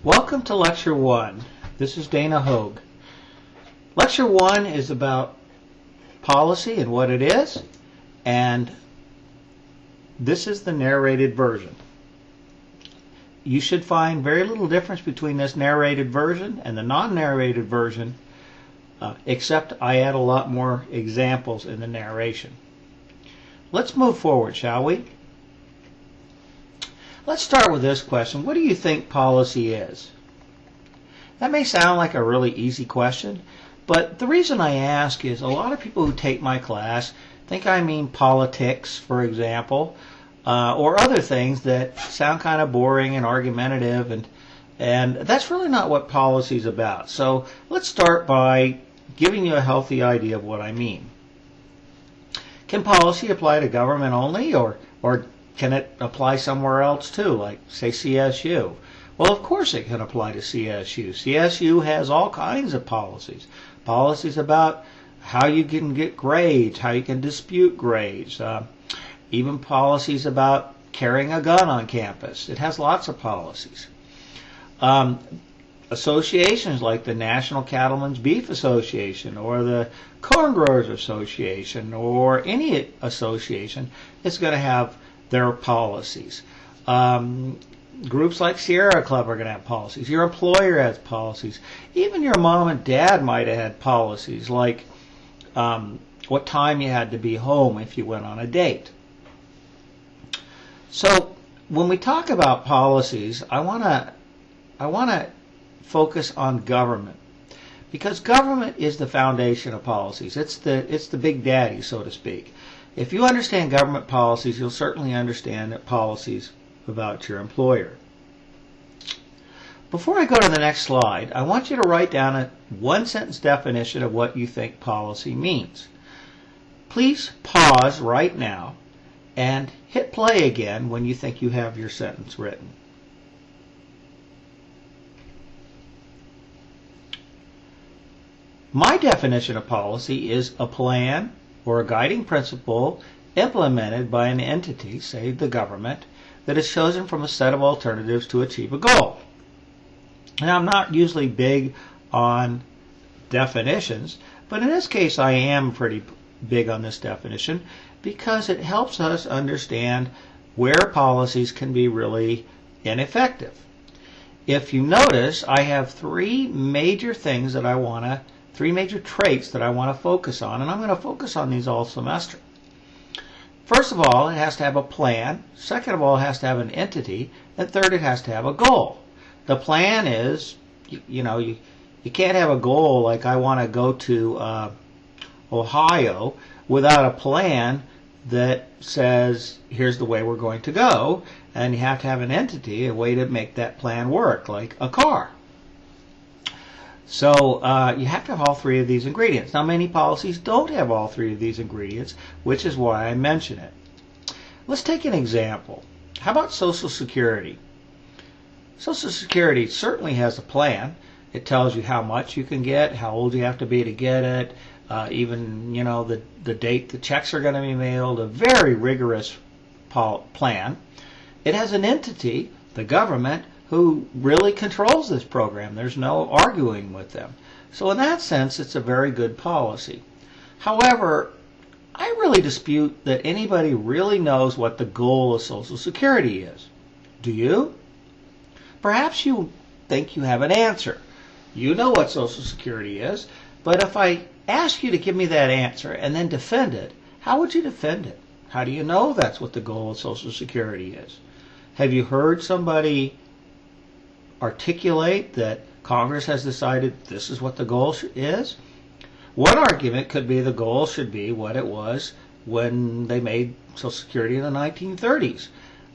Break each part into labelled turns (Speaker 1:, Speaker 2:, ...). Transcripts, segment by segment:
Speaker 1: Welcome to Lecture 1. This is Dana Hogue. Lecture 1 is about policy and what it is, and this is the narrated version. You should find very little difference between this narrated version and the non-narrated version, except I add a lot more examples in the narration. Let's move forward, shall we? Let's start with this question. What do you think policy is? That may sound like a really easy question, but the reason I ask is a lot of people who take my class think I mean politics, for example, or other things that sound kind of boring and argumentative, and that's really not what policy is about. So let's start by giving you a healthy idea of what I mean. Can policy apply to government only, or can it apply somewhere else too, like, say, CSU? Well, of course it can apply to CSU. CSU has all kinds of policies. Policies about how you can get grades, how you can dispute grades, even policies about carrying a gun on campus. It has lots of policies. Associations like the National Cattlemen's Beef Association or the Corn Growers Association or any association is going to have their policies. Groups like Sierra Club are going to have policies. Your employer has policies. Even your mom and dad might have had policies, like what time you had to be home if you went on a date. So when we talk about policies, I want to focus on government, because government is the foundation of policies. It's the big daddy, so to speak. If you understand government policies, you'll certainly understand policies about your employer. Before I go to the next slide, I want you to write down a one-sentence definition of what you think policy means. Please pause right now and hit play again when you think you have your sentence written. My definition of policy is a plan or a guiding principle implemented by an entity, say the government, that is chosen from a set of alternatives to achieve a goal. Now, I'm not usually big on definitions, but in this case I am pretty big on this definition because it helps us understand where policies can be really ineffective. If you notice, I have three major traits that I want to focus on, and I'm going to focus on these all semester. First of all, it has to have a plan. Second of all, it has to have an entity. And third, it has to have a goal. The plan is, you can't have a goal like I want to go to Ohio without a plan that says, here's the way we're going to go. And you have to have an entity, a way to make that plan work, like a car. So you have to have all three of these ingredients. Now, many policies don't have all three of these ingredients, which is why I mention it. Let's take an example. How about Social Security? Social Security certainly has a plan. It tells you how much you can get, how old you have to be to get it, even the date the checks are going to be mailed. A very rigorous plan. It has an entity, the government, who really controls this program. There's no arguing with them. So in that sense, it's a very good policy. However, I really dispute that anybody really knows what the goal of Social Security is. Do you? Perhaps you think you have an answer. You know what Social Security is, but if I ask you to give me that answer and then defend it, how would you defend it? How do you know that's what the goal of Social Security is? Have you heard somebody articulate that Congress has decided this is what the goal is? One argument could be the goal should be what it was when they made Social Security in the 1930s.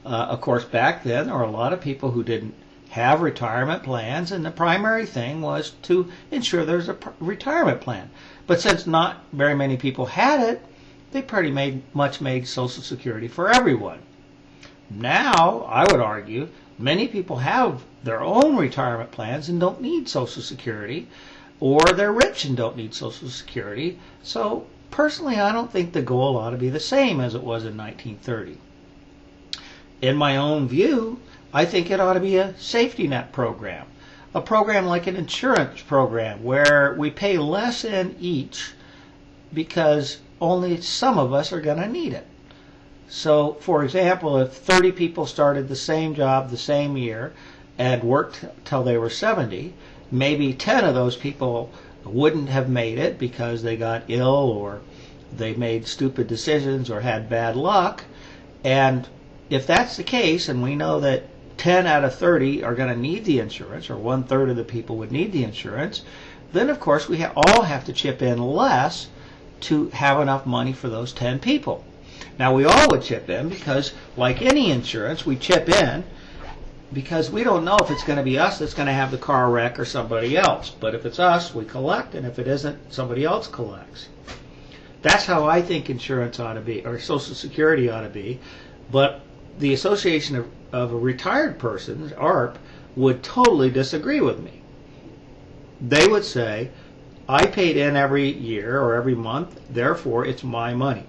Speaker 1: Of course, back then there were a lot of people who didn't have retirement plans, and the primary thing was to ensure there's a retirement plan. But since not very many people had it, they pretty much made Social Security for everyone. Now, I would argue, many people have their own retirement plans and don't need Social Security, or they're rich and don't need Social Security. So personally, I don't think the goal ought to be the same as it was in 1930. In my own view, I think it ought to be a safety net program. a program like an insurance program where we pay less in each because only some of us are going to need it. So, for example, if 30 people started the same job the same year and worked till they were 70, maybe 10 of those people wouldn't have made it because they got ill or they made stupid decisions or had bad luck. And if that's the case, and we know that 10 out of 30 are going to need the insurance, or 1/3 of the people would need the insurance, then of course we all have to chip in less to have enough money for those 10 people. Now we all would chip in because, like any insurance, we chip in because we don't know if it's going to be us that's going to have the car wreck or somebody else. But if it's us, we collect, and if it isn't, somebody else collects. That's how I think insurance ought to be, or Social Security ought to be. But the Association of a Retired Persons, ARP, would totally disagree with me. They would say, I paid in every year or every month, therefore it's my money.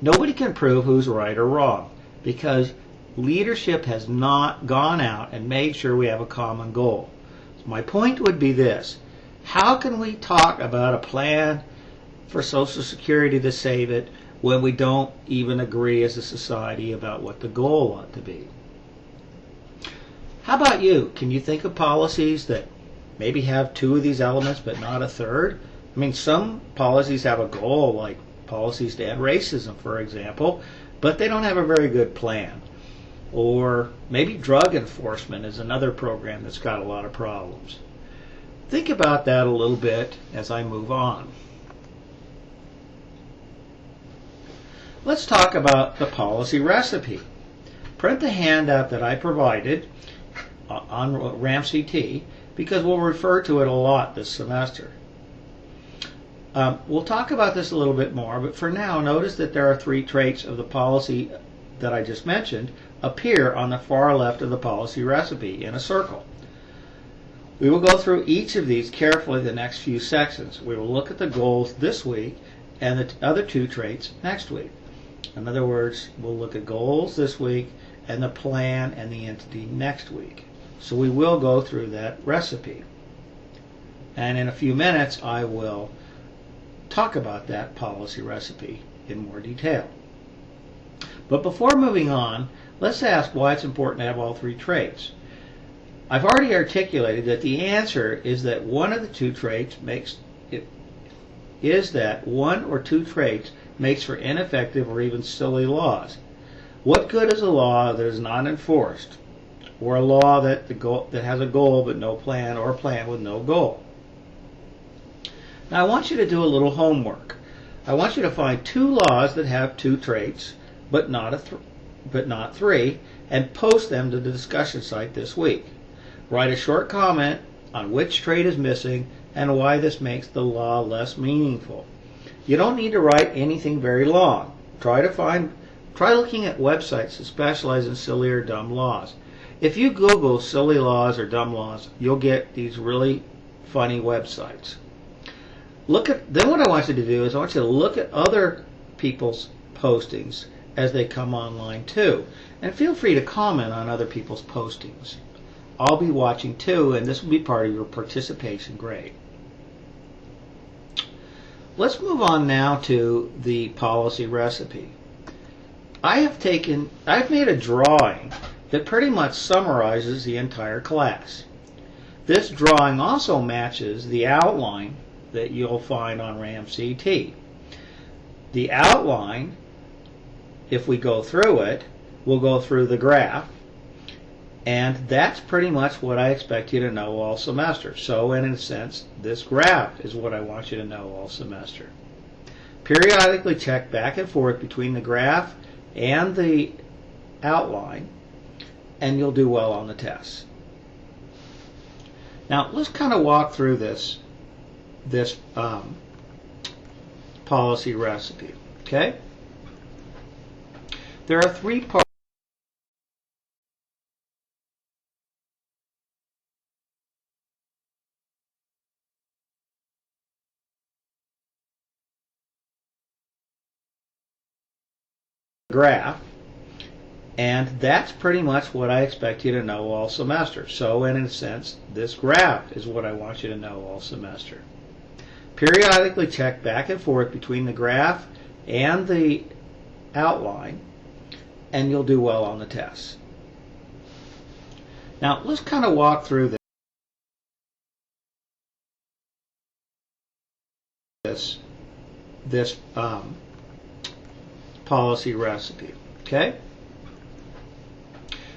Speaker 1: Nobody can prove who's right or wrong because leadership has not gone out and made sure we have a common goal. So my point would be this: how can we talk about a plan for Social Security to save it when we don't even agree as a society about what the goal ought to be? How about you? Can you think of policies that maybe have 2 of these elements but not a third? I mean, some policies have a goal, like policies to end racism, for example, but they don't have a very good plan. Or maybe drug enforcement is another program that's got a lot of problems. Think about that a little bit as I move on. Let's talk about the policy recipe. Print the handout that I provided on RAMCT because we'll refer to it a lot this semester. We'll talk about this a little bit more, but for now, notice that there are 3 traits of the policy that I just mentioned appear on the far left of the policy recipe in a circle. We will go through each of these carefully the next few sections. We will look at the goals this week and the other 2 traits next week. In other words, we'll look at goals this week and the plan and the entity next week. So we will go through that recipe. And in a few minutes, I will talk about that policy recipe in more detail. But before moving on, let's ask why it's important to have all 3 traits. I've already articulated that the answer is that one of the 2 traits makes one or 2 traits makes for ineffective or even silly laws. What good is a law that is not enforced, or a law that has a goal but no plan, or a plan with no goal? Now I want you to do a little homework. I want you to find 2 laws that have 2 traits but not 3, and post them to the discussion site this week. Write a short comment on which trait is missing and why this makes the law less meaningful. You don't need to write anything very long. Try looking at websites that specialize in silly or dumb laws. If you Google silly laws or dumb laws, you'll get these really funny websites. Then what I want you to do is I want you to look at other people's postings as they come online too. And feel free to comment on other people's postings. I'll be watching too, and this will be part of your participation grade. Let's move on now to the policy recipe. I've made a drawing that pretty much summarizes the entire class. This drawing also matches the outline that you'll find on RAMCT. The outline, if we go through it, we'll go through the graph, and that's pretty much what I expect you to know all semester. So in a sense, this graph is what I want you to know all semester. Periodically check back and forth between the graph and the outline, and you'll do well on the tests. Now let's kind of walk through this policy recipe. Okay? There are 3 parts. Graph, And that's pretty much what I expect you to know all semester. So in a sense, this graph is what I want you to know all semester. Periodically check back and forth between the graph and the outline, and you'll do well on the tests. Now let's kind of walk through this policy recipe. Okay?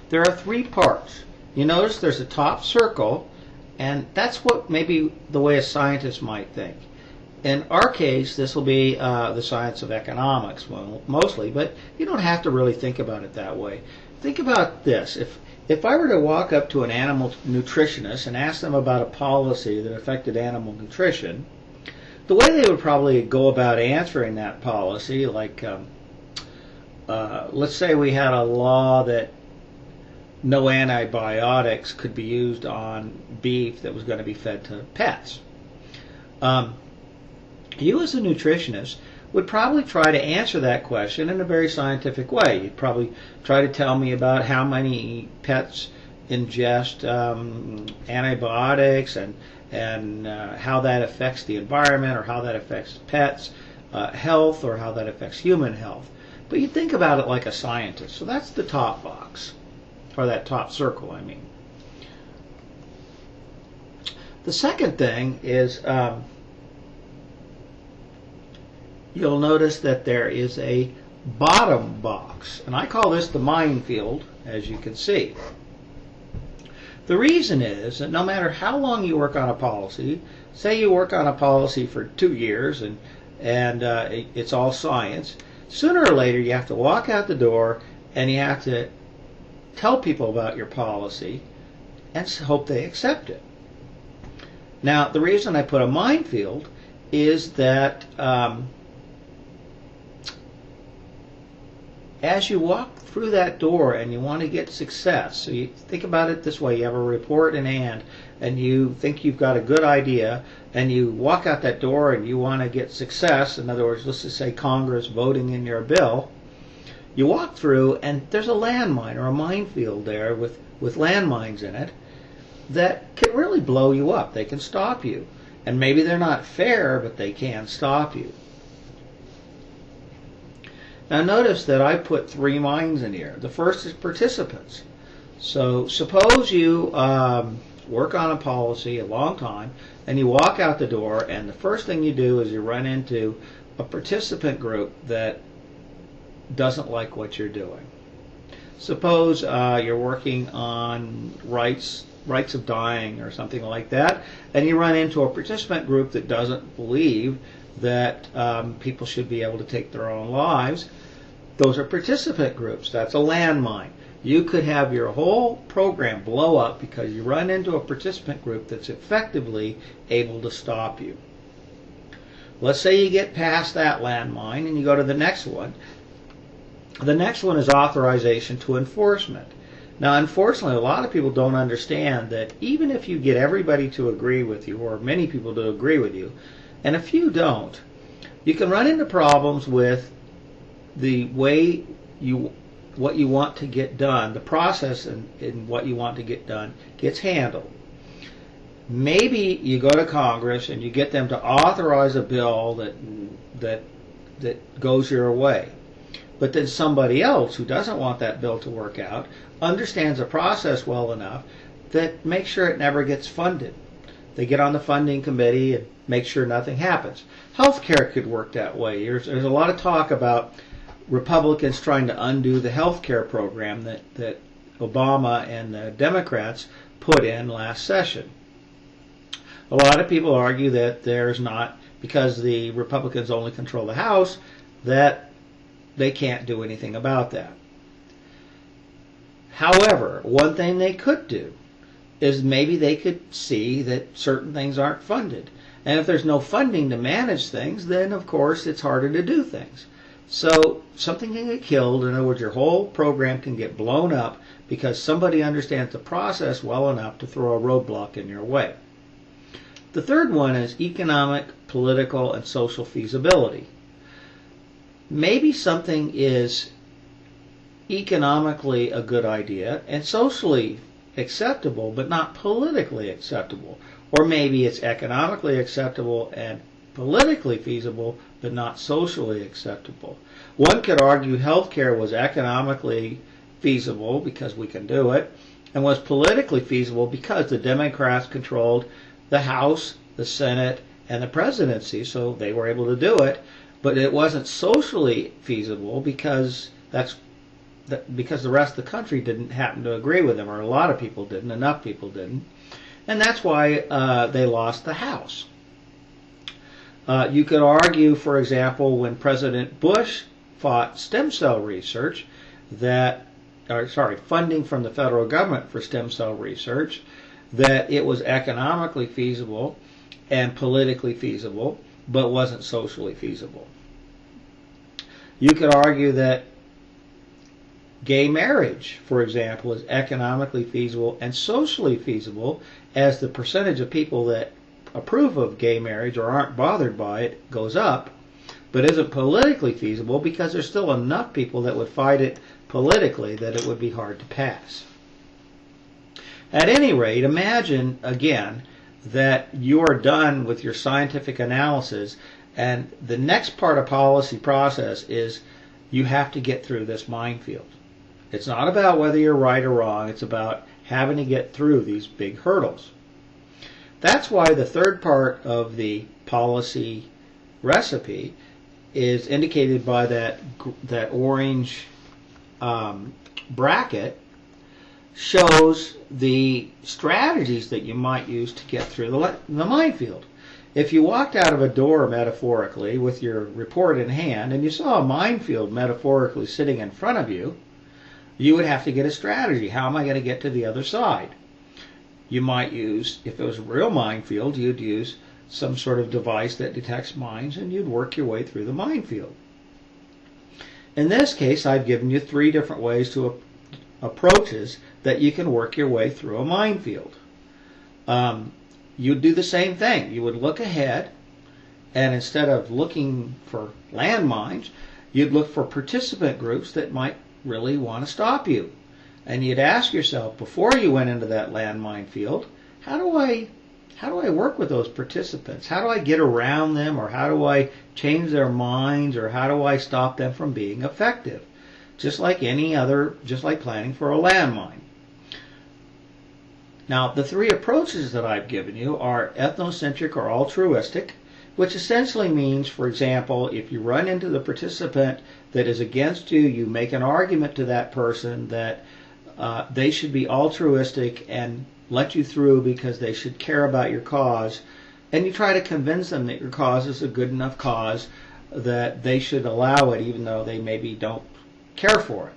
Speaker 1: There are three parts. You notice there's a top circle, and that's what maybe the way a scientist might think. In our case, this will be the science of economics mostly, but you don't have to really think about it that way. Think about this. If I were to walk up to an animal nutritionist and ask them about a policy that affected animal nutrition, the way they would probably go about answering that policy, like let's say we had a law that no antibiotics could be used on beef that was going to be fed to pets. You as a nutritionist would probably try to answer that question in a very scientific way. You'd probably try to tell me about how many pets ingest antibiotics and how that affects the environment, or how that affects pets' health, or how that affects human health. But you think about it like a scientist. So that's the top box, or that top circle, I mean. The second thing is you'll notice that there is a bottom box, and I call this the minefield, as you can see. The reason is that no matter how long you work on a policy, say you work on a policy for 2 years and it's all science, sooner or later you have to walk out the door and you have to tell people about your policy and hope they accept it. Now, the reason I put a minefield is that as you walk through that door and you want to get success, so you think about it this way: you have a report in hand and you think you've got a good idea, and you walk out that door and you want to get success. In other words, let's just say Congress voting in your bill. You walk through and there's a landmine or a minefield there with landmines in it that can really blow you up. They can stop you. And maybe they're not fair, but they can stop you. Now notice that I put 3 mines in here. The first is participants. So suppose you work on a policy a long time and you walk out the door, and the first thing you do is you run into a participant group that doesn't like what you're doing. Suppose you're working on rights of dying or something like that, and you run into a participant group that doesn't believe that people should be able to take their own lives. Those are participant groups. That's a landmine. You could have your whole program blow up because you run into a participant group that's effectively able to stop you. Let's say you get past that landmine and you go to the next one. The next one is authorization to enforcement. Now, unfortunately, a lot of people don't understand that even if you get everybody to agree with you, or many people to agree with you, and a few don't, you can run into problems with the way what you want to get done, the process in what you want to get done gets handled. Maybe you go to Congress and you get them to authorize a bill that goes your way. But then somebody else who doesn't want that bill to work out understands the process well enough that makes sure it never gets funded. They get on the funding committee and make sure nothing happens. Healthcare could work that way. There's a lot of talk about Republicans trying to undo the healthcare program that Obama and the Democrats put in last session. A lot of people argue that there's not, because the Republicans only control the House, that they can't do anything about that. However, one thing they could do is maybe they could see that certain things aren't funded. And if there's no funding to manage things, then of course it's harder to do things. So something can get killed. In other words, your whole program can get blown up because somebody understands the process well enough to throw a roadblock in your way. The third one is economic, political, and social feasibility. Maybe something is economically a good idea and socially acceptable, but not politically acceptable. Or maybe it's economically acceptable and politically feasible, but not socially acceptable. One could argue healthcare was economically feasible because we can do it, and was politically feasible because the Democrats controlled the House, the Senate, and the presidency, so they were able to do it. But it wasn't socially feasible because because the rest of the country didn't happen to agree with them, or a lot of people didn't, enough people didn't, and that's why they lost the House. You could argue, for example, when President Bush fought stem cell research, funding from the federal government for stem cell research, that it was economically feasible and politically feasible, but wasn't socially feasible. You could argue that gay marriage, for example, is economically feasible and socially feasible as the percentage of people that approve of gay marriage or aren't bothered by it goes up, but isn't politically feasible because there's still enough people that would fight it politically that it would be hard to pass. At any rate, imagine again that you are done with your scientific analysis, and the next part of policy process is you have to get through this minefield. It's not about whether you're right or wrong, it's about having to get through these big hurdles. That's why the third part of the policy recipe is indicated by that orange bracket, shows the strategies that you might use to get through the minefield. If you walked out of a door metaphorically with your report in hand and you saw a minefield metaphorically sitting in front of you, you would have to get a strategy. How am I going to get to the other side? You might use, if it was a real minefield, you'd use some sort of device that detects mines and you'd work your way through the minefield. In this case, I've given you 3 different ways to approaches that you can work your way through a minefield. You'd do the same thing. You would look ahead, and instead of looking for landmines, you'd look for participant groups that might really want to stop you. And you'd ask yourself, before you went into that landmine field, how do I work with those participants? How do I get around them, or how do I change their minds, or how do I stop them from being effective? Just like planning for a landmine. Now, the 3 approaches that I've given you are ethnocentric or altruistic, which essentially means, for example, if you run into the participant that is against you, you make an argument to that person that they should be altruistic and let you through because they should care about your cause, and you try to convince them that your cause is a good enough cause that they should allow it even though they maybe don't care for it.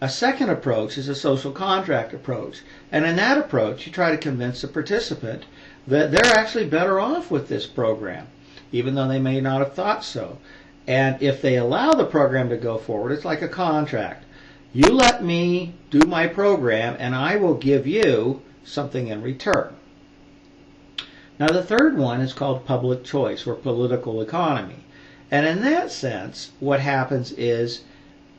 Speaker 1: A second approach is a social contract approach, and in that approach you try to convince the participant that they're actually better off with this program, even though they may not have thought so. And if they allow the program to go forward, it's like a contract. You let me do my program and I will give you something in return. Now, the third one is called public choice or political economy. And in that sense, what happens is,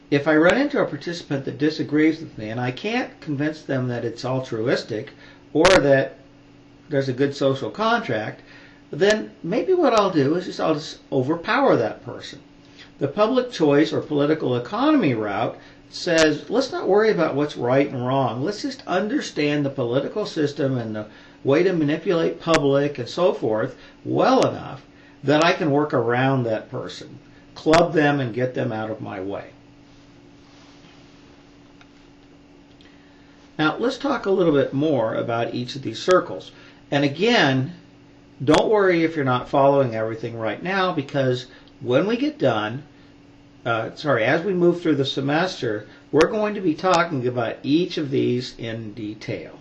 Speaker 1: if I run into a participant that disagrees with me and I can't convince them that it's altruistic or that there's a good social contract, then maybe what I'll do is I'll just overpower that person. The public choice or political economy route says, let's not worry about what's right and wrong. Let's just understand the political system and the way to manipulate public and so forth well enough that I can work around that person, club them and get them out of my way. Now, let's talk a little bit more about each of these circles. And again, don't worry if you're not following everything right now, because when we get done, as we move through the semester, we're going to be talking about each of these in detail.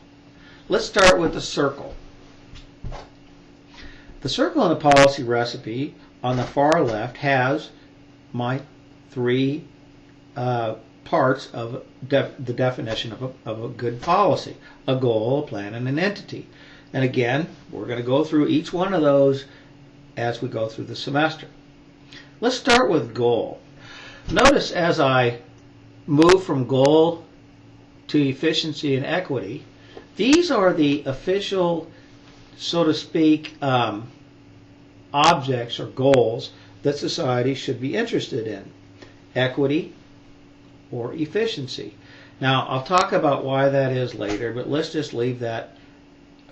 Speaker 1: Let's start with the circle. The circle in the policy recipe on the far left has my 3 parts of the definition of a good policy: a goal, a plan, and an entity. And again, we're going to go through each one of those as we go through the semester. Let's start with goal. Notice as I move from goal to efficiency and equity, these are the official, so to speak, objects or goals that society should be interested in: equity or efficiency. Now, I'll talk about why that is later, but let's just leave that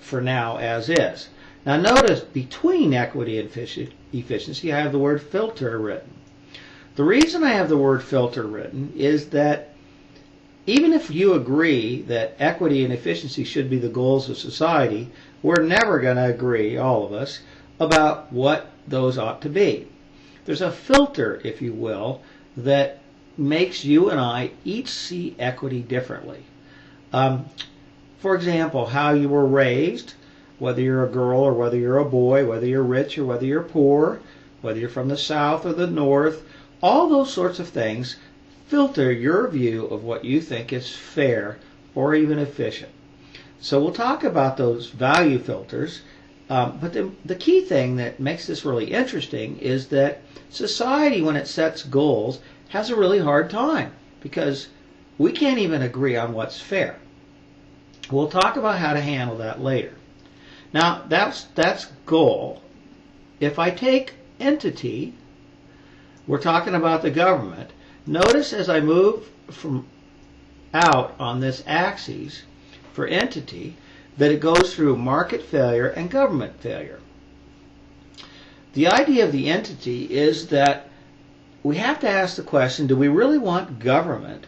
Speaker 1: for now as is. Now, notice between equity and efficiency, I have the word filter written. The reason I have the word filter written is that even if you agree that equity and efficiency should be the goals of society, we're never going to agree, all of us, about what those ought to be. There's a filter, if you will, that makes you and I each see equity differently. For example, how you were raised, whether you're a girl or whether you're a boy, whether you're rich or whether you're poor, whether you're from the South or the North, all those sorts of things filter your view of what you think is fair or even efficient. So we'll talk about those value filters, but the key thing that makes this really interesting is that society, when it sets goals, has a really hard time because we can't even agree on what's fair. We'll talk about how to handle that later. Now, that's goal. If I take entity, we're talking about the government. Notice as I move from out on this axis for entity that it goes through market failure and government failure. The idea of the entity is that we have to ask the question, do we really want government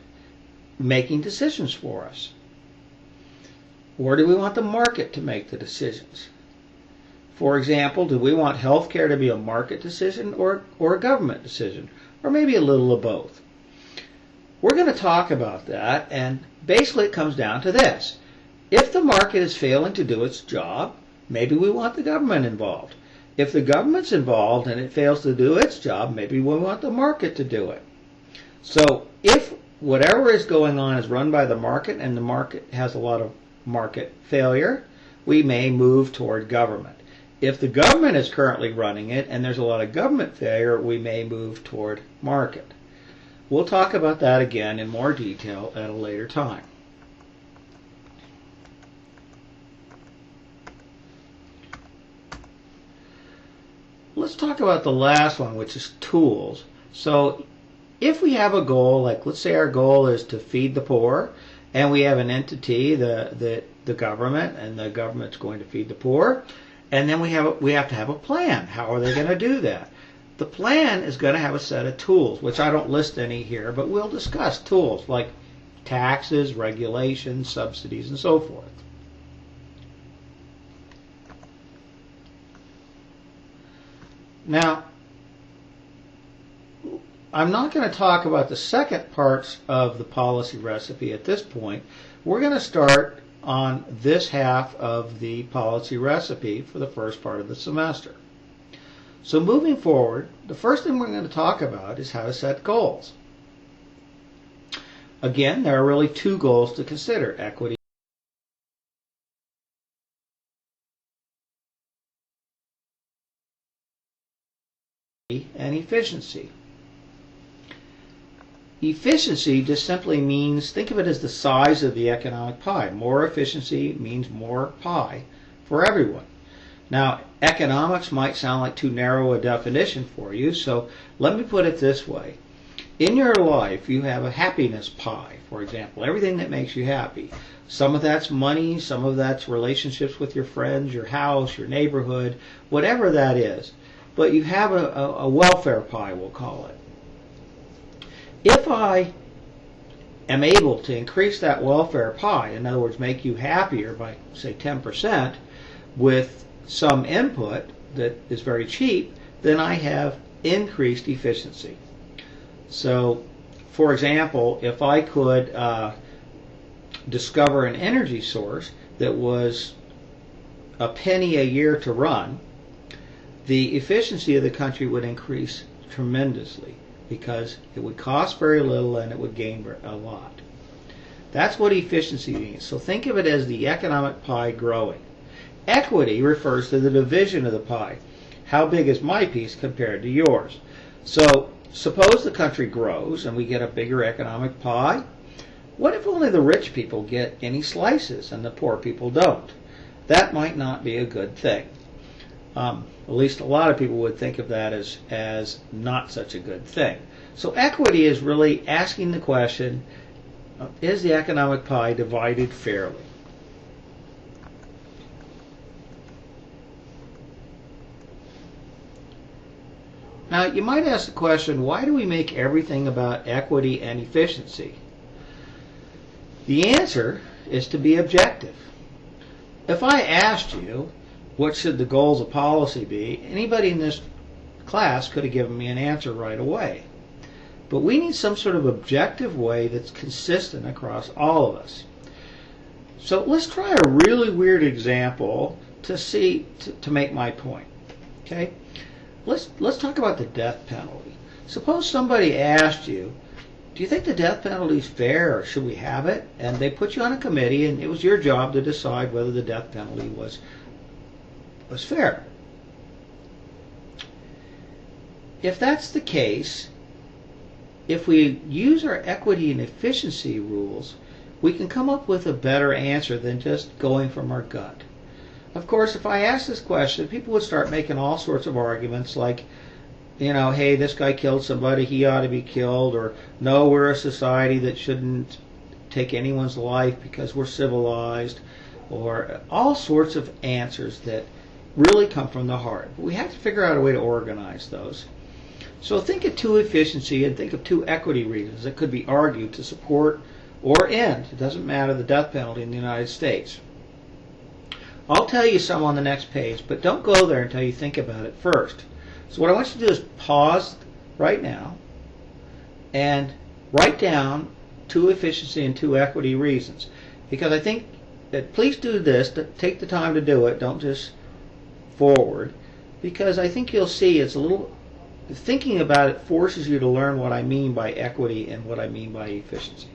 Speaker 1: making decisions for us? Or do we want the market to make the decisions? For example, do we want healthcare to be a market decision or a government decision? Or maybe a little of both? We're going to talk about that, and basically it comes down to this. If the market is failing to do its job, maybe we want the government involved. If the government's involved and it fails to do its job, maybe we want the market to do it. So if whatever is going on is run by the market and the market has a lot of market failure, we may move toward government. If the government is currently running it and there's a lot of government failure, we may move toward market. We'll talk about that again in more detail at a later time. Let's talk about the last one, which is tools. So if we have a goal, like let's say our goal is to feed the poor, and we have an entity, the government, and the government's going to feed the poor, and then we have to have a plan. How are they going to do that? The plan is going to have a set of tools, which I don't list any here, but we'll discuss tools like taxes, regulations, subsidies, and so forth. Now, I'm not going to talk about the second parts of the policy recipe at this point. We're going to start on this half of the policy recipe for the first part of the semester. So moving forward, the first thing we're going to talk about is how to set goals. Again, there are really two goals to consider: equity and efficiency. Efficiency just simply means, think of it as the size of the economic pie. More efficiency means more pie for everyone. Now, economics might sound like too narrow a definition for you, so let me put it this way. In your life, you have a happiness pie, for example, everything that makes you happy. Some of that's money, some of that's relationships with your friends, your house, your neighborhood, whatever that is. But you have a welfare pie, we'll call it. If I am able to increase that welfare pie, in other words, make you happier by, say, 10% with some input that is very cheap, then I have increased efficiency. So, for example, if I could discover an energy source that was a penny a year to run, the efficiency of the country would increase tremendously because it would cost very little and it would gain a lot. That's what efficiency means. So think of it as the economic pie growing. Equity refers to the division of the pie. How big is my piece compared to yours? So suppose the country grows and we get a bigger economic pie. What if only the rich people get any slices and the poor people don't? That might not be a good thing. At least a lot of people would think of that as not such a good thing. So equity is really asking the question, is the economic pie divided fairly? Now, you might ask the question, why do we make everything about equity and efficiency? The answer is to be objective. If I asked you, what should the goals of policy be, anybody in this class could have given me an answer right away. But we need some sort of objective way that's consistent across all of us. So let's try a really weird example to make my point. Okay? Let's talk about the death penalty. Suppose somebody asked you, do you think the death penalty is fair, or should we have it? And they put you on a committee, and it was your job to decide whether the death penalty was fair. If that's the case, if we use our equity and efficiency rules, we can come up with a better answer than just going from our gut. Of course, if I ask this question, people would start making all sorts of arguments like, hey, this guy killed somebody, he ought to be killed, or no, we're a society that shouldn't take anyone's life because we're civilized, or all sorts of answers that really come from the heart. But we have to figure out a way to organize those. So think of two efficiency and think of two equity reasons that could be argued to support or end, it doesn't matter, the death penalty in the United States. I'll tell you some on the next page, but don't go there until you think about it first. So what I want you to do is pause right now and write down two efficiency and two equity reasons. Because I think that, please do this, take the time to do it, don't just forward, because I think you'll see it's a little, thinking about it forces you to learn what I mean by equity and what I mean by efficiency.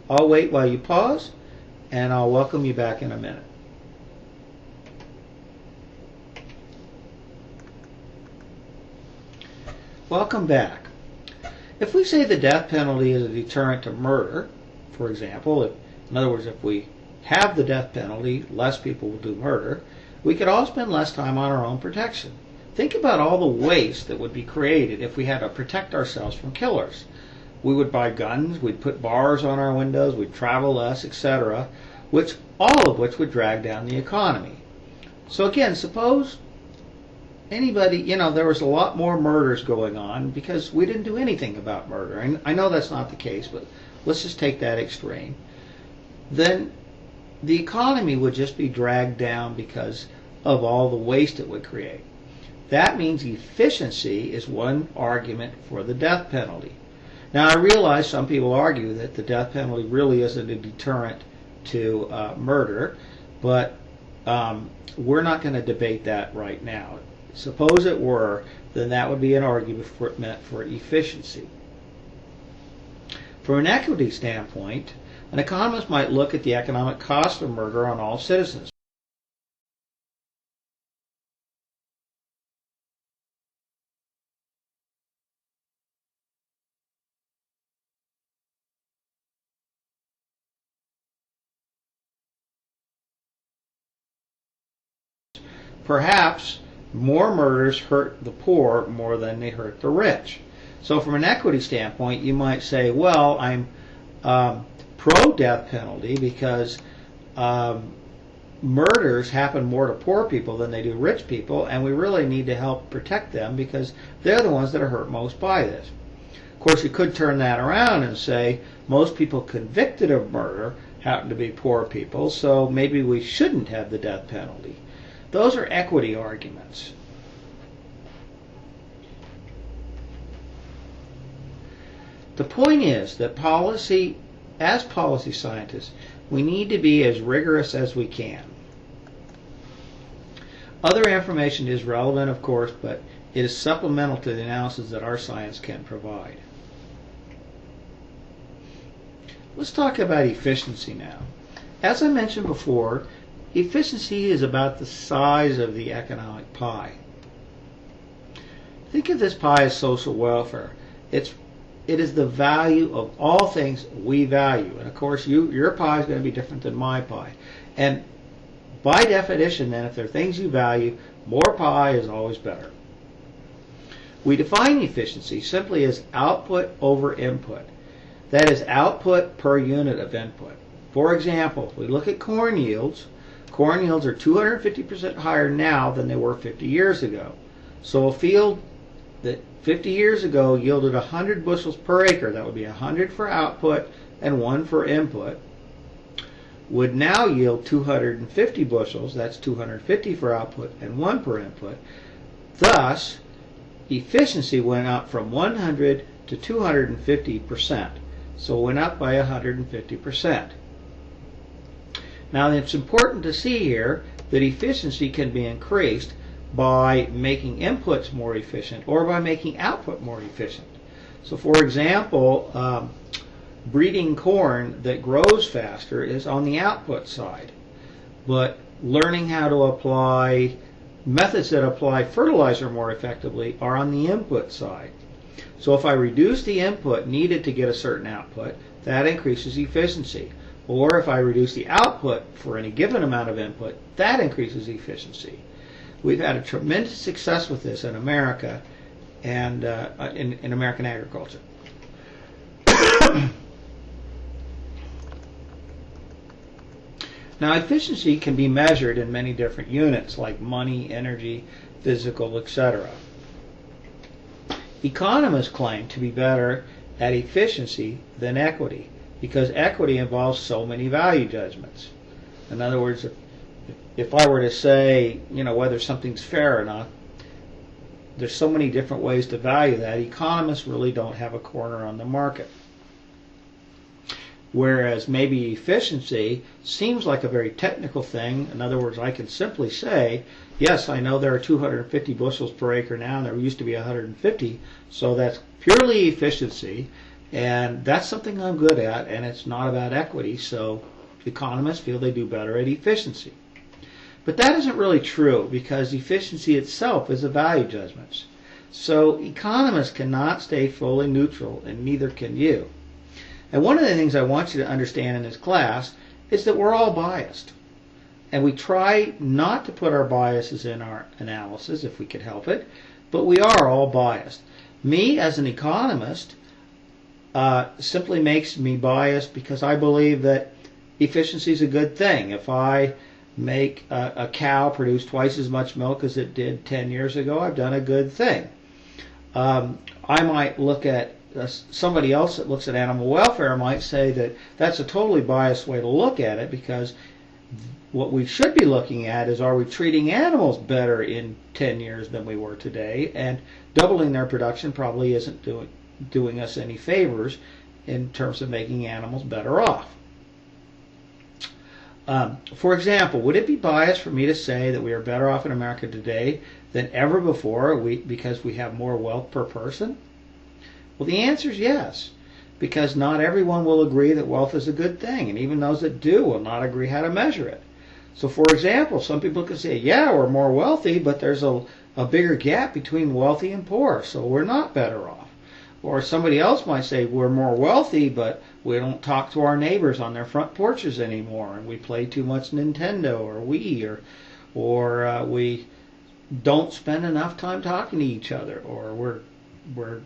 Speaker 1: I'll wait while you pause, and I'll welcome you back in a minute. Welcome back. If we say the death penalty is a deterrent to murder, for example, in other words, if we have the death penalty, less people will do murder, we could all spend less time on our own protection. Think about all the waste that would be created if we had to protect ourselves from killers. We would buy guns, we'd put bars on our windows, we'd travel less, etc., all of which would drag down the economy. So again, suppose anybody, there was a lot more murders going on because we didn't do anything about murder. And I know that's not the case, but let's just take that extreme. Then the economy would just be dragged down because of all the waste it would create. That means efficiency is one argument for the death penalty. Now, I realize some people argue that the death penalty really isn't a deterrent to murder, but we're not going to debate that right now. Suppose it were, then that would be an argument for efficiency. From an equity standpoint, an economist might look at the economic cost of murder on all citizens. Perhaps more murders hurt the poor more than they hurt the rich. So from an equity standpoint, you might say, well, I'm pro-death penalty because murders happen more to poor people than they do rich people, and we really need to help protect them because they're the ones that are hurt most by this. Of course, you could turn that around and say most people convicted of murder happen to be poor people, so maybe we shouldn't have the death penalty. Those are equity arguments. The point is that as policy scientists, we need to be as rigorous as we can. Other information is relevant, of course, but it is supplemental to the analysis that our science can provide. Let's talk about efficiency now. As I mentioned before, efficiency is about the size of the economic pie. Think of this pie as social welfare. It is the value of all things we value. And of course, your pie is going to be different than my pie. And by definition, then, if there are things you value, more pie is always better. We define efficiency simply as output over input. That is output per unit of input. For example, if we look at corn yields are 250% higher now than they were 50 years ago. So a field that 50 years ago yielded 100 bushels per acre, that would be 100 for output and 1 for input, would now yield 250 bushels, that's 250 for output and 1 per input. Thus, efficiency went up from 100 to 250%. So it went up by 150%. Now, it's important to see here that efficiency can be increased by making inputs more efficient or by making output more efficient. So, for example, breeding corn that grows faster is on the output side, but learning how to apply methods that apply fertilizer more effectively are on the input side. So if I reduce the input needed to get a certain output, that increases efficiency. Or if I reduce the output for any given amount of input, that increases efficiency. We've had a tremendous success with this in America and in American agriculture. Now, efficiency can be measured in many different units like money, energy, physical, etc. Economists claim to be better at efficiency than equity, because equity involves so many value judgments. In other words, if I were to say, whether something's fair or not, there's so many different ways to value that. Economists really don't have a corner on the market. Whereas maybe efficiency seems like a very technical thing. In other words, I can simply say, yes, I know there are 250 bushels per acre now, and there used to be 150, so that's purely efficiency. And that's something I'm good at, and it's not about equity, so economists feel they do better at efficiency. But that isn't really true, because efficiency itself is a value judgment. So economists cannot stay fully neutral, and neither can you. And one of the things I want you to understand in this class is that we're all biased. And we try not to put our biases in our analysis if we could help it, but we are all biased. Me, as an economist, simply makes me biased because I believe that efficiency is a good thing. If I make a cow produce twice as much milk as it did 10 years ago, I've done a good thing. I might look at somebody else that looks at animal welfare might say that that's a totally biased way to look at it, because what we should be looking at is, are we treating animals better in 10 years than we were today? And doubling their production probably isn't doing us any favors in terms of making animals better off. For example, would it be biased for me to say that we are better off in America today than ever before because we have more wealth per person? Well, the answer is yes, because not everyone will agree that wealth is a good thing, and even those that do will not agree how to measure it. So, for example, some people can say, yeah, we're more wealthy, but there's a bigger gap between wealthy and poor, so we're not better off. Or somebody else might say, we're more wealthy, but we don't talk to our neighbors on their front porches anymore, and we play too much Nintendo or Wii, or we don't spend enough time talking to each other, or we're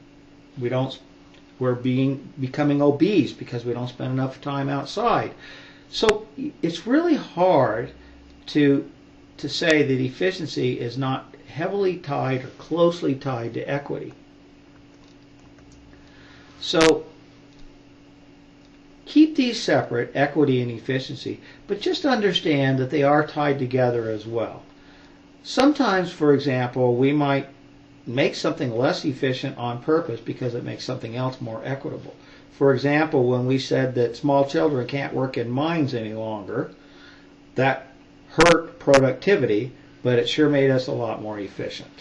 Speaker 1: becoming obese because we don't spend enough time outside. So it's really hard to say that efficiency is not heavily tied or closely tied to equity. So keep these separate, equity and efficiency, but just understand that they are tied together as well. Sometimes, for example, we might make something less efficient on purpose because it makes something else more equitable. For example, when we said that small children can't work in mines any longer, that hurt productivity, but it sure made us a lot more efficient.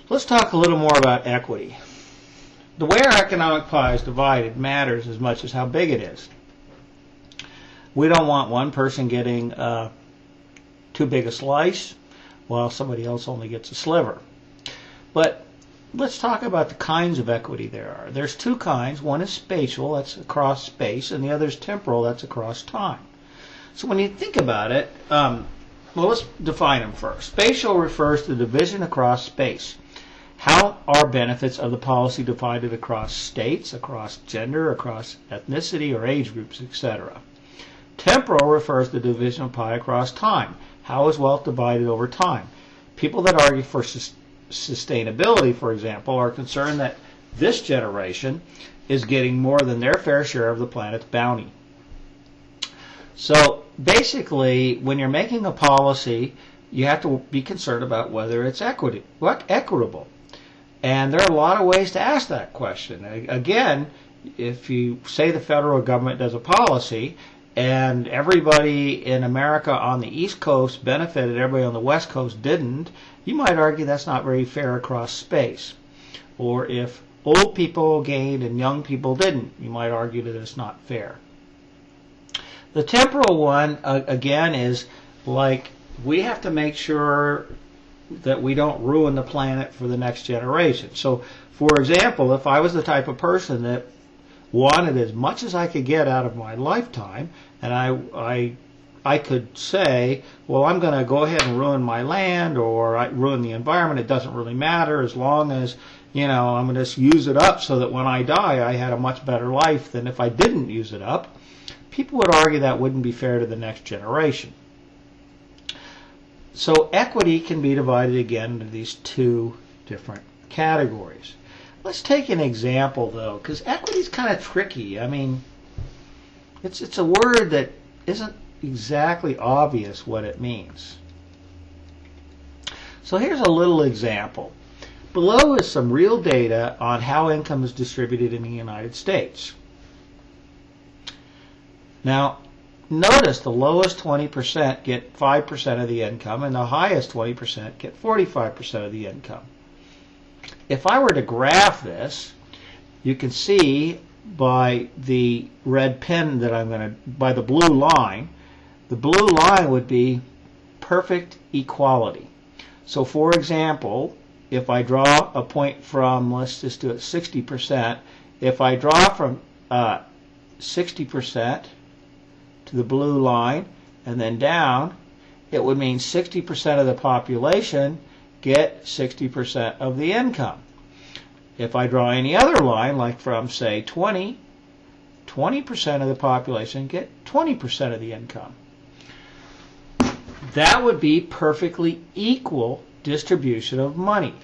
Speaker 1: Let's talk a little more about equity. The way our economic pie is divided matters as much as how big it is. We don't want one person getting too big a slice while somebody else only gets a sliver. But let's talk about the kinds of equity there are. There's two kinds. One is spatial, that's across space, and the other is temporal, that's across time. So when you think about it, well, let's define them first. Spatial refers to the division across space. How are benefits of the policy divided across states, across gender, across ethnicity or age groups, etc.? Temporal refers to the division of pie across time. How is wealth divided over time? People that argue for sustainability, for example, are concerned that this generation is getting more than their fair share of the planet's bounty. So basically, when you're making a policy, you have to be concerned about whether it's equitable. And there are a lot of ways to ask that question. Again, if you say the federal government does a policy and everybody in America on the East Coast benefited, everybody on the West Coast didn't, you might argue that's not very fair across space. Or if old people gained and young people didn't, you might argue that it's not fair. The temporal one, again, is like we have to make sure that we don't ruin the planet for the next generation. So, for example, if I was the type of person that wanted as much as I could get out of my lifetime, and I could say, well, I'm going to go ahead and ruin my land or ruin the environment. It doesn't really matter as long as, I'm going to just use it up so that when I die, I had a much better life than if I didn't use it up. People would argue that wouldn't be fair to the next generation. So equity can be divided again into these two different categories. Let's take an example, though, because equity is kind of tricky. I mean, it's a word that isn't exactly obvious what it means. So here's a little example. Below is some real data on how income is distributed in the United States. Now, notice the lowest 20% get 5% of the income and the highest 20% get 45% of the income. If I were to graph this, you can see by the red pen that by the blue line would be perfect equality. So for example, if I draw a point from, let's just do it 60%, if I draw from 60% to the blue line and then down, it would mean 60% of the population get 60% of the income. If I draw any other line, like from say 20% of the population get 20% of the income. That would be perfectly equal distribution of money.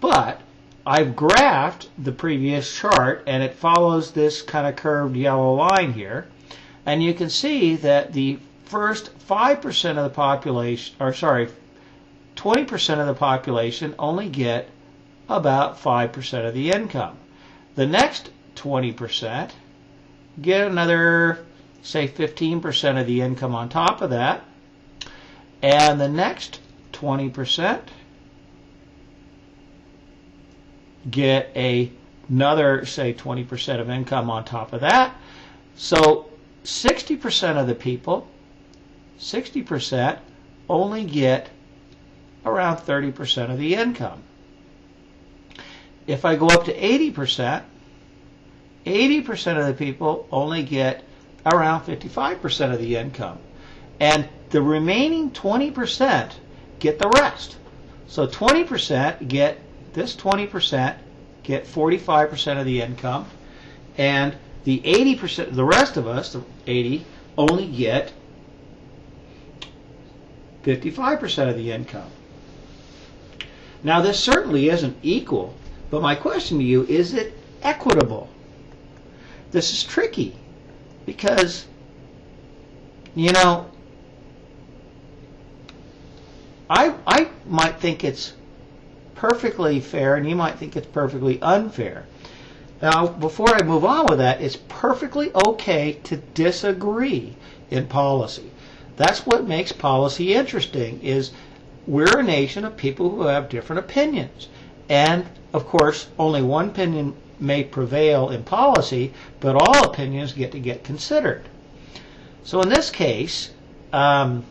Speaker 1: But I've graphed the previous chart and it follows this kind of curved yellow line here. And you can see that the first 5% of the population, or sorry, 20% of the population only get about 5% of the income. The next 20% get another, say, 15% of the income on top of that. And the next 20% get another, say, 20% of income on top of that. So 60% of the people, 60% only get around 30% of the income. If I go up to 80%, 80% of the people only get around 55% of the income. And the remaining 20% get the rest. So 20% get, this 20% get 45% of the income, and the 80%, the rest of us, the 80, only get 55% of the income. Now this certainly isn't equal, but my question to you, is it equitable? This is tricky because, you know, I might think it's perfectly fair and you might think it's perfectly unfair. Now, before I move on with that, it's perfectly okay to disagree in policy. That's what makes policy interesting, is we're a nation of people who have different opinions. And, of course, only one opinion may prevail in policy, but all opinions get to get considered. So in this case, what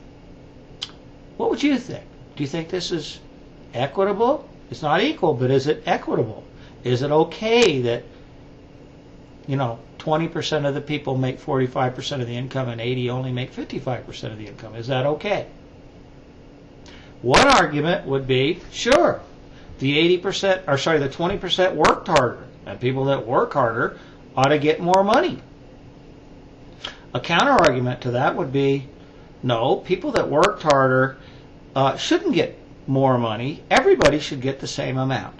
Speaker 1: would you think? Do you think this is equitable? It's not equal, but is it equitable? Is it okay that, 20% of the people make 45% of the income and 80 only make 55% of the income? Is that okay? One argument would be, sure, the 20% worked harder, and people that work harder ought to get more money. A counter argument to that would be, no, people that worked harder shouldn't get more money. Everybody should get the same amount.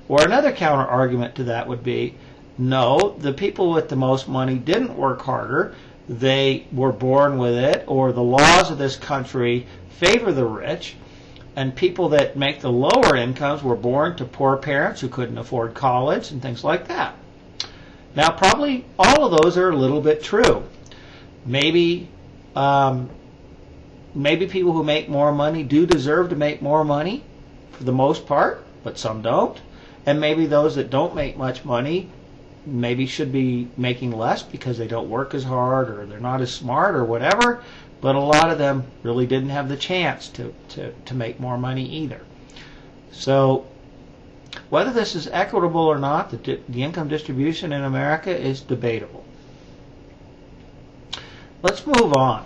Speaker 1: Or another counter argument to that would be, no, the people with the most money didn't work harder. They were born with it, or the laws of this country favor the rich, and people that make the lower incomes were born to poor parents who couldn't afford college and things like that. Now, probably all of those are a little bit true. Maybe people who make more money do deserve to make more money for the most part, but some don't. And maybe those that don't make much money maybe should be making less because they don't work as hard or they're not as smart or whatever. But a lot of them really didn't have the chance to make more money either. So whether this is equitable or not, the income distribution in America is debatable. Let's move on.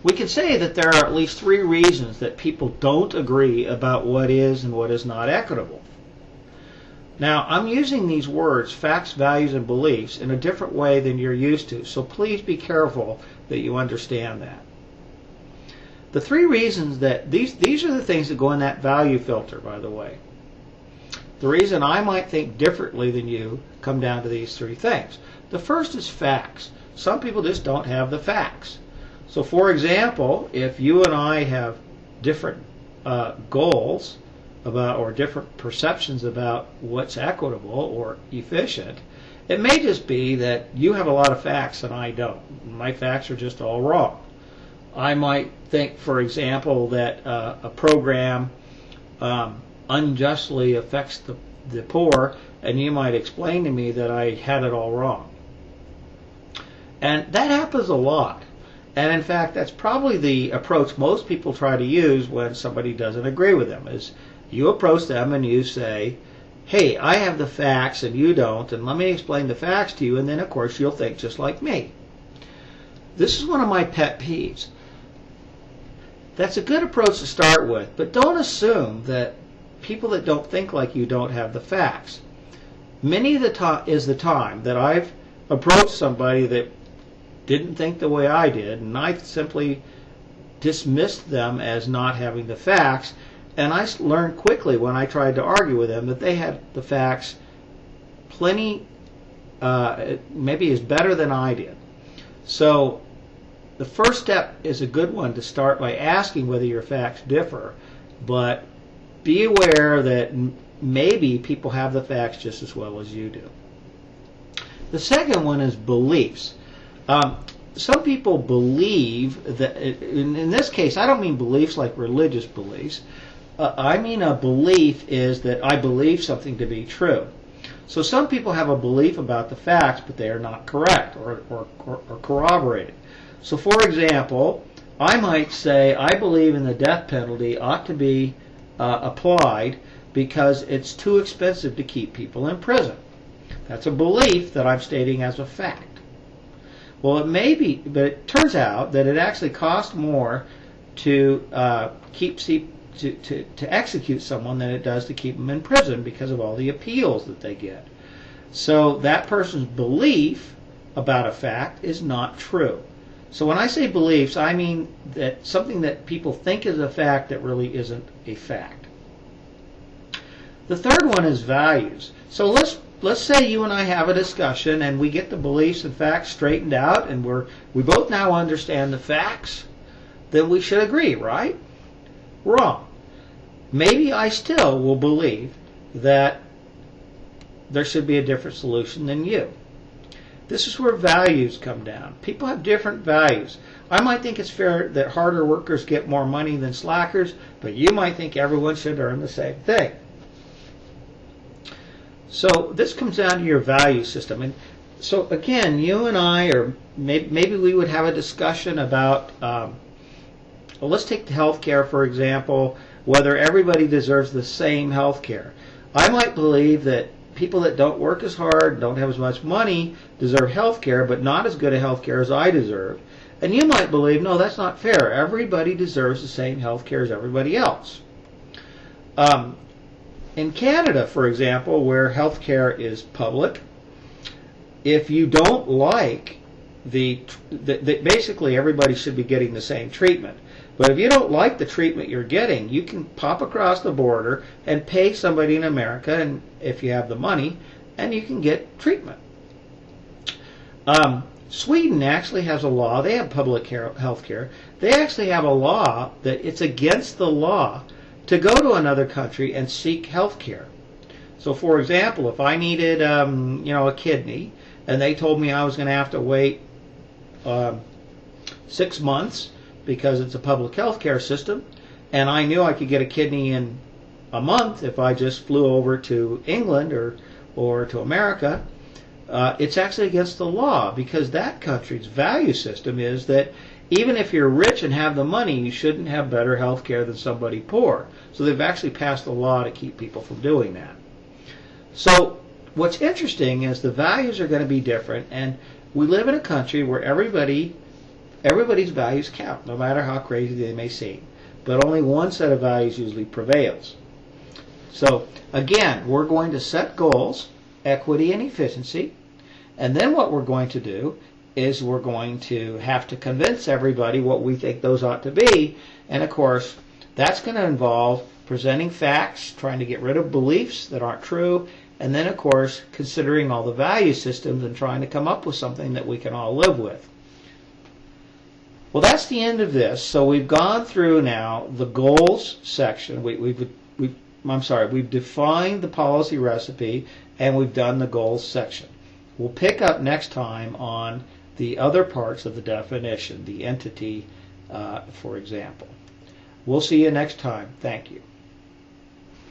Speaker 1: We can say that there are at least 3 reasons that people don't agree about what is and what is not equitable. Now, I'm using these words, facts, values, and beliefs, in a different way than you're used to, so please be careful that you understand that. The 3 reasons that, these are the things that go in that value filter, by the way. The reason I might think differently than you come down to these 3 things. The first is facts. Some people just don't have the facts. So, for example, if you and I have different goals about, or different perceptions about what's equitable or efficient, it may just be that you have a lot of facts and I don't. My facts are just all wrong. I might think, for example, that a program unjustly affects the poor, and you might explain to me that I had it all wrong. And that happens a lot. And in fact, that's probably the approach most people try to use when somebody doesn't agree with them, is you approach them and you say, hey, I have the facts and you don't, and let me explain the facts to you, and then of course you'll think just like me. This is one of my pet peeves. That's a good approach to start with, but don't assume that people that don't think like you don't have the facts. Many of the time is the time that I've approached somebody that didn't think the way I did, and I simply dismissed them as not having the facts, and I learned quickly when I tried to argue with them that they had the facts plenty, maybe as better than I did. So the first step is a good one to start by asking whether your facts differ, but be aware that maybe people have the facts just as well as you do. The second one is beliefs. Some people believe that, in this case, I don't mean beliefs like religious beliefs. I mean a belief is that I believe something to be true. So some people have a belief about the facts, but they are not correct or corroborated. So for example, I might say I believe in the death penalty ought to be applied because it's too expensive to keep people in prison. That's a belief that I'm stating as a fact. Well, it may be, but it turns out that it actually costs more to execute someone than it does to keep them in prison because of all the appeals that they get. So that person's belief about a fact is not true. So when I say beliefs, I mean that something that people think is a fact that really isn't a fact. The third one is values. So let's say you and I have a discussion and we get the beliefs and facts straightened out and we both now understand the facts, then we should agree, right? Wrong. Maybe I still will believe that there should be a different solution than you. This is where values come down. People have different values. I might think it's fair that harder workers get more money than slackers, but you might think everyone should earn the same thing. So this comes down to your value system. And so again, you and I, or maybe we would have a discussion about, well, let's take the health care, for example, whether everybody deserves the same health care. I might believe that people that don't work as hard, don't have as much money, deserve health care, but not as good a health care as I deserve. And you might believe, no, that's not fair. Everybody deserves the same health care as everybody else. In Canada, for example, where health care is public, if you don't like basically everybody should be getting the same treatment. But if you don't like the treatment you're getting, you can pop across the border and pay somebody in America, and if you have the money, and you can get treatment. Sweden actually has a law. They have public health care. They actually have a law that it's against the law to go to another country and seek health care. So, for example, if I needed, a kidney, and they told me I was going to have to wait 6 months because it's a public health care system, and I knew I could get a kidney in a month if I just flew over to England or to America, it's actually against the law because that country's value system is that even if you're rich and have the money, you shouldn't have better health care than somebody poor. So they've actually passed a law to keep people from doing that. So what's interesting is the values are going to be different, and we live in a country where everybody's values count, no matter how crazy they may seem. But only one set of values usually prevails. So again, we're going to set goals, equity and efficiency, and then what we're going to do is we're going to have to convince everybody what we think those ought to be. And of course, that's going to involve presenting facts, trying to get rid of beliefs that aren't true, and then of course, considering all the value systems and trying to come up with something that we can all live with. Well, that's the end of this. So we've gone through now the goals section. We've defined the policy recipe, and we've done the goals section. We'll pick up next time on the other parts of the definition, the entity, for example. We'll see you next time. Thank you.